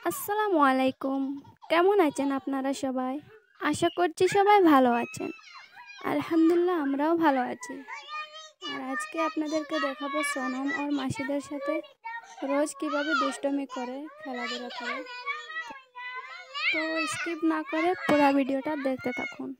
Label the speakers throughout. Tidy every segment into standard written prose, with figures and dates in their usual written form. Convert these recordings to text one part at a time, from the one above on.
Speaker 1: আসসালামু আলাইকুম। কেমন আছেন আপনারা সবাই? আশা করছি সবাই ভালো আছেন। আলহামদুলিল্লাহ আমরাও ভালো আছি। আর আজকে আপনাদেরকে দেখাবো সোনম ওর মাসিদের সাথে রোজ কিভাবে দুষ্টুমি করে, খেলাধুলা করে। তো স্কিপ না করে পুরো ভিডিওটা দেখতে থাকুন।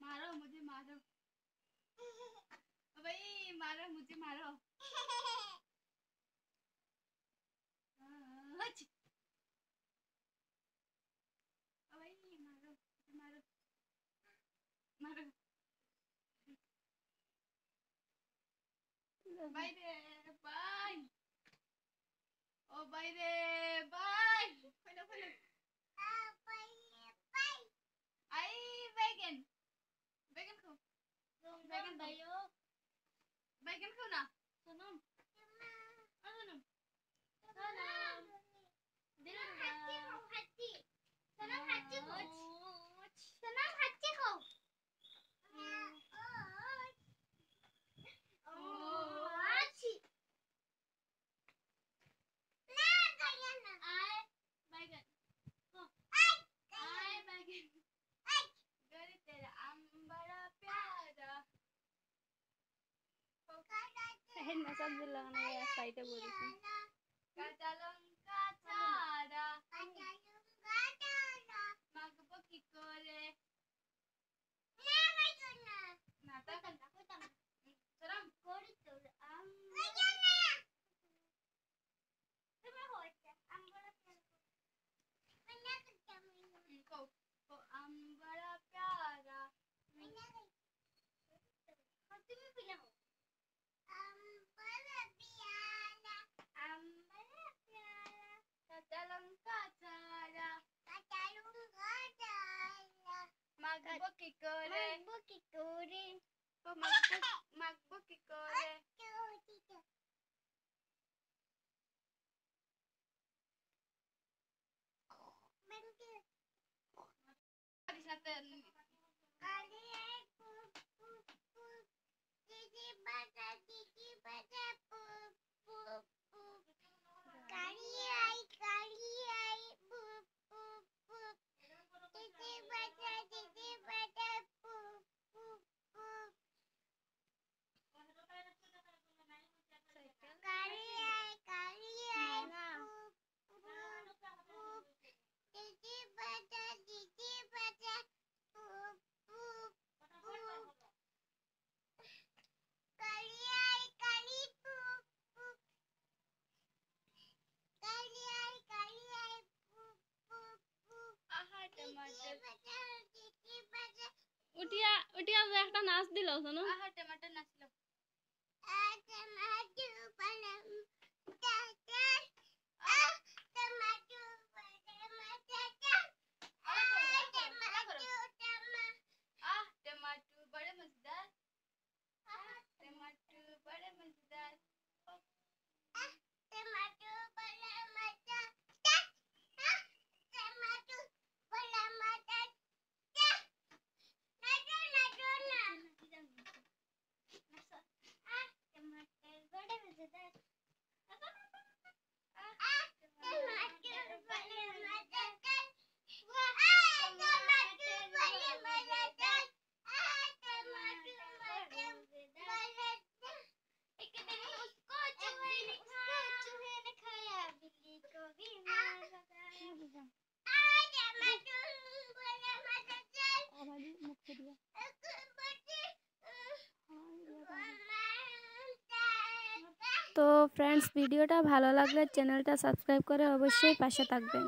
Speaker 2: मारो मुझे मारो भाई मारो मुझे मारो भाई मारो मारो मारो बाय रे बाय ओ बाय रे बाय खोलो खोलो आई बैगन बैगन खाओ बैगन भाइयों बैगन खाओ ना सोनम सोनम सोनम दिल हट्टी सोनम हट्टी खाओ सोनम हट्टी खाओ
Speaker 1: সাইডে বলেছি
Speaker 2: কাঁচা লঙ্কা ছাড়া মাখবো কি করে না তা সরম করি তোর ambara pyara তুমি পিলা হো ambara pyara কাঁচা লঙ্কা ছাড়া মাখবো কি করে ও মাখবো কি করে সাথে
Speaker 1: উঠিয়া উঠিয়া যে একটা নাচ দিল শোনো
Speaker 2: टमाटर नाचलो टमाटर बड़े मजेदार टमाटर बड़े मजेदार
Speaker 1: তো ফ্রেন্ডস, ভিডিওটা ভালো লাগলে চ্যানেলটা সাবস্ক্রাইব করে অবশ্যই পাশে থাকবেন।